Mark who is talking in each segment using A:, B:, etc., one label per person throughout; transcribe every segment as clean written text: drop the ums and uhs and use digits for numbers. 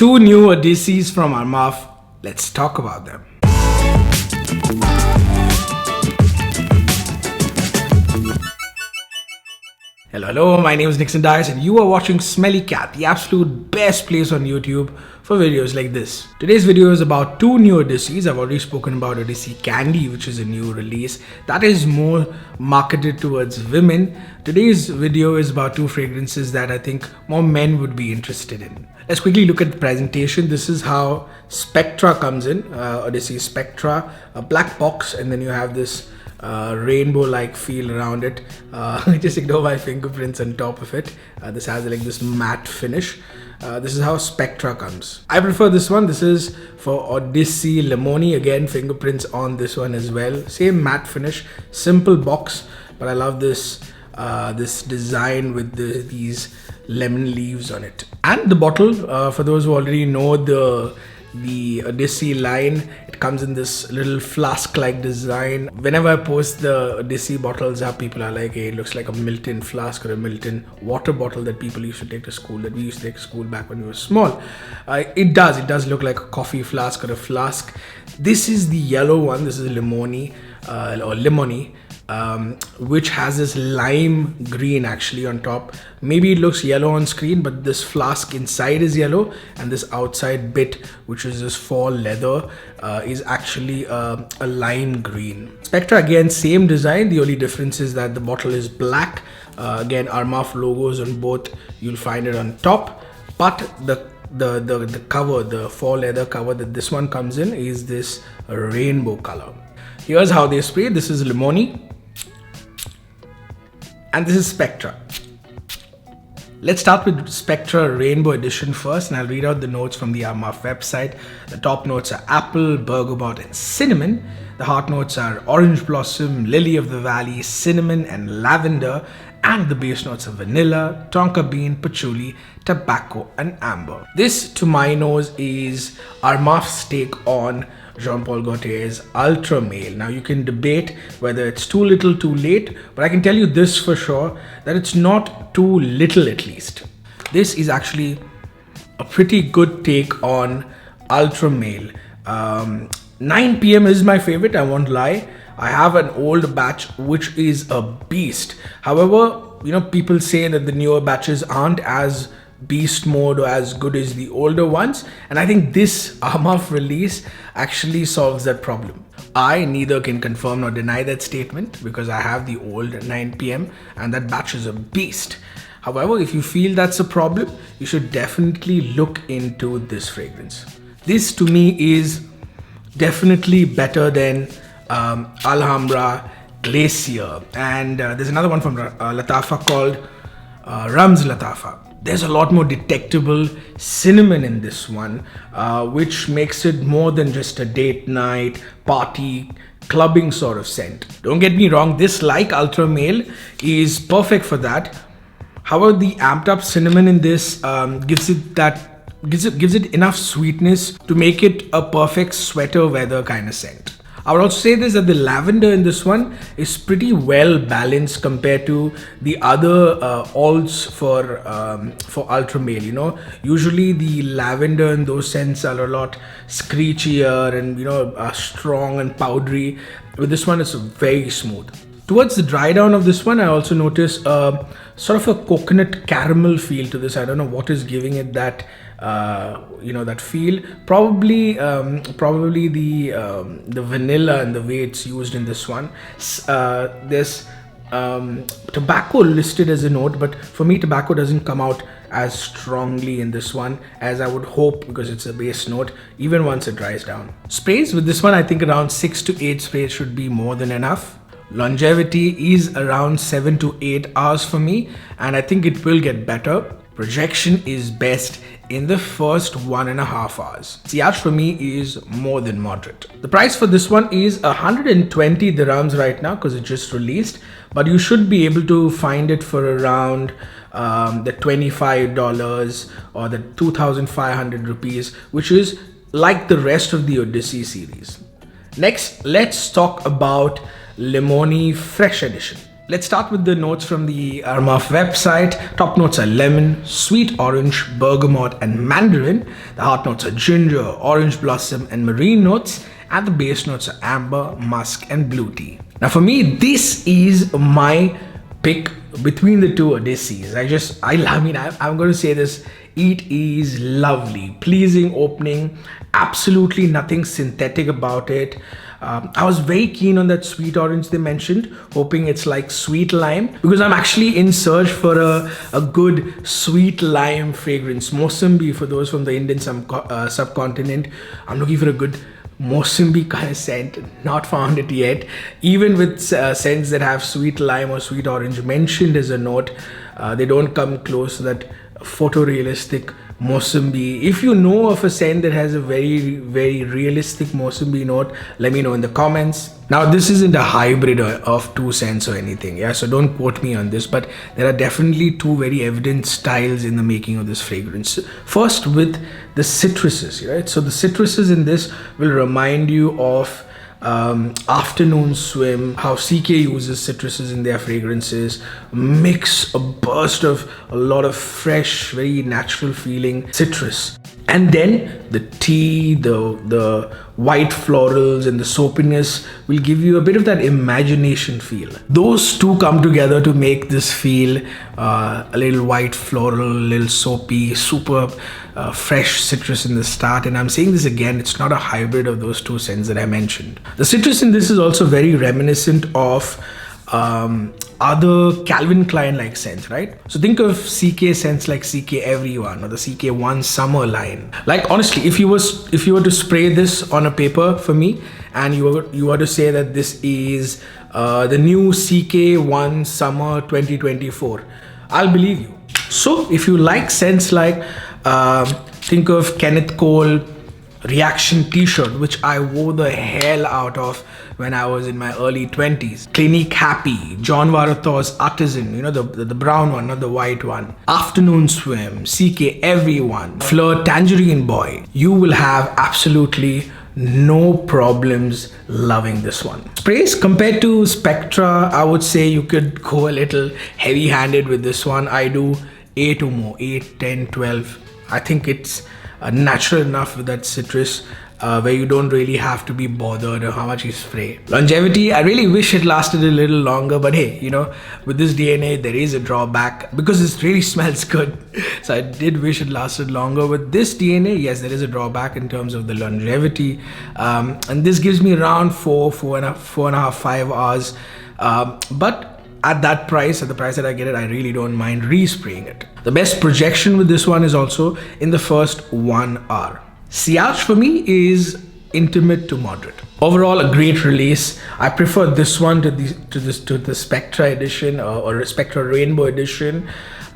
A: Two new Odysseys from Armaf. Let's talk about them. Hello, my name is Nixon Dias and you are watching Smelly Cat, the absolute best place on YouTube for videos like this. Today's video is about two new Odysseys. I've already spoken about Odyssey Candy, which is a new release that is more marketed towards women. Today's video is about two fragrances that I think more men would be interested in. Let's quickly look at the presentation. This is how Spectra comes in, Odyssey Spectra, a black box, and then you have this rainbow-like feel around it. Just ignore my fingerprints on top of it. This has like this matte finish. This is how Spectra comes. I prefer this one. This is for Odyssey Limoni. Again, fingerprints on this one as well. Same matte finish, simple box, but I love this this design with these lemon leaves on it. And the bottle, for those who already know the Odyssey line, it comes in this little flask-like design. Whenever I post the Odyssey bottles up, people are like, hey, it looks like a Milton flask or a Milton water bottle that people used to take to school, that we used to take to school back when we were small. It does look like a coffee flask or a flask. This is the yellow one. This is Limoni or Limoni, which has this lime green actually on top. Maybe it looks yellow on screen, but this flask inside is yellow, and this outside bit, which is this fall leather, is actually a lime green. Spectra, again, same design. The only difference is that the bottle is black. Again, Armaf logos on both. You'll find it on top, but the cover, the fall leather cover that this one comes in, is this rainbow color. Here's how they spray. This is Limoni, and this is Spectra. Let's start with Spectra Rainbow Edition first, and I'll read out the notes from the Armaf website. The top notes are apple, bergamot, and cinnamon. The heart notes are orange blossom, lily of the valley, cinnamon, and lavender. And the base notes are vanilla, tonka bean, patchouli, tobacco, and amber. This, to my nose, is Armaf's take on Jean-Paul Gaultier's Ultramale. Now, you can debate whether it's too little, too late, but I can tell you this for sure, that it's not too little at least. This is actually a pretty good take on Ultramale. 9 PM is my favorite, I won't lie. I have an old batch which is a beast. However, people say that the newer batches aren't as beast mode or as good as the older ones, and I think this Armaf release actually solves that problem. I neither can confirm nor deny that statement because I have the old 9 PM and that batch is a beast. However, if you feel that's a problem, you should definitely look into this fragrance. This to me is definitely better than Alhambra Glacier, and there's another one from Lataffa called Rums Lataffa. There's a lot more detectable cinnamon in this one, which makes it more than just a date night, party, clubbing sort of scent. Don't get me wrong, this, like Ultramale, is perfect for that. However, the amped up cinnamon in this gives it enough sweetness to make it a perfect sweater weather kind of scent. I would also say this, that the lavender in this one is pretty well balanced compared to the other alts for Ultramale. Usually the lavender in those scents are a lot screechier and strong and powdery. With this one, it's very smooth. Towards the dry down of this one, I also notice sort of a coconut caramel feel to this. I don't know what is giving it that that feel. Probably the vanilla and the way it's used in this one. There's tobacco listed as a note, but for me tobacco doesn't come out as strongly in this one as I would hope, because it's a base note even once it dries down. Sprays with this one, I think around 6 to 8 sprays should be more than enough. Longevity is around 7 to 8 hours for me, and I think it will get better. Projection is best in the first 1.5 hours. Sillage for me is more than moderate. The price for this one is 120 dirhams right now because it just released, but you should be able to find it for around the $25 or the 2,500 rupees, which is like the rest of the Odyssey series. Next, let's talk about Limoni Fresh Edition. Let's start with the notes from the Armaf website. Top notes are lemon, sweet orange, bergamot, and mandarin. The heart notes are ginger, orange blossom, and marine notes. And the base notes are amber, musk, and blue tea. Now for me, this is my pick between the two Odysseys. I'm going to say this. It is lovely, pleasing opening, absolutely nothing synthetic about it. I was very keen on that sweet orange they mentioned, hoping it's like sweet lime, because I'm actually in search for a good sweet lime fragrance. Mossambi, for those from the Indian subcontinent, I'm looking for a good Mossambi kind of scent. Not found it yet. Even with scents that have sweet lime or sweet orange mentioned as a note, they don't come close to that photorealistic Mossambi. If you know of a scent that has a very, very realistic Mossambi note, let me know in the comments. Now, this isn't a hybrid of two scents or anything, yeah, so don't quote me on this, but there are definitely two very evident styles in the making of this fragrance. First, with the citruses, right? So the citruses in this will remind you of afternoon swim, how CK uses citruses in their fragrances, mix a burst of a lot of fresh, very natural feeling citrus, and then the tea, the white florals and the soapiness will give you a bit of that imagination feel. Those two come together to make this feel a little white floral, a little soapy, super fresh citrus in the start. And I'm saying this again, it's not a hybrid of those two scents that I mentioned. The citrus in this is also very reminiscent of other Calvin Klein like scents, right? So think of CK scents like CK Everyone or the CK1 Summer line. Like honestly, if you were to spray this on a paper for me, and you were to say that this is the new CK1 Summer 2024, I'll believe you. So if you like scents like think of Kenneth Cole Reaction t-shirt, which I wore the hell out of when I was in my early 20s. Clinique Happy, John Varatho's Artisan, you know, the brown one, not the white one. Afternoon Swim, CK Everyone, Fleur Tangerine Boy. You will have absolutely no problems loving this one. Sprays compared to Spectra, I would say you could go a little heavy-handed with this one. I do 8 or more, 8, 10, 12. I think it's natural enough with that citrus where you don't really have to be bothered of how much you spray. Longevity, I really wish it lasted a little longer, but hey, you know, with this DNA there is a drawback because it really smells good. So I did wish it lasted longer. With this DNA, yes, there is a drawback in terms of the longevity, and this gives me around 4 and a half, 5 hours, but at that price, at the price that I get it, I really don't mind respraying it. The best projection with this one is also in the first 1 hour. Sillage for me is intimate to moderate. Overall, a great release. I prefer this one to the Spectra edition or Spectra Rainbow edition.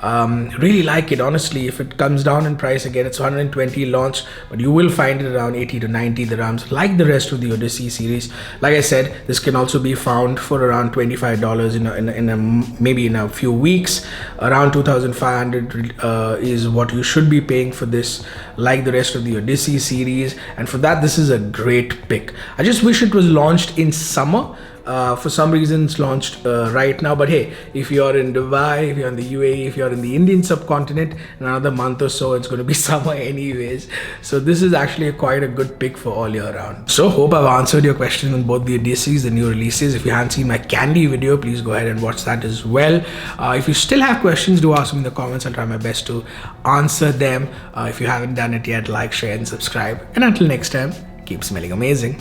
A: Really like it, honestly. If it comes down in price again, it's 120 launch, but you will find it around 80 to 90 dirhams like the rest of the Odyssey series. Like I said, this can also be found for around $25 maybe in a few weeks. Around 2,500 is what you should be paying for this, like the rest of the Odyssey series, and for that this is a great pick. I just wish it was launched in summer. For some reason it's launched right now, but hey, if you're in Dubai, if you're in the UAE, if you're in the Indian subcontinent, in another month or so it's going to be summer anyways. So this is actually quite a good pick for all year round. So hope I've answered your question on both the Odysseys, the new releases. If you haven't seen my candy video, please go ahead and watch that as well. If you still have questions, do ask me in the comments. I'll try my best to answer them. If you haven't done it yet, like, share and subscribe, and until next time, keep smelling amazing.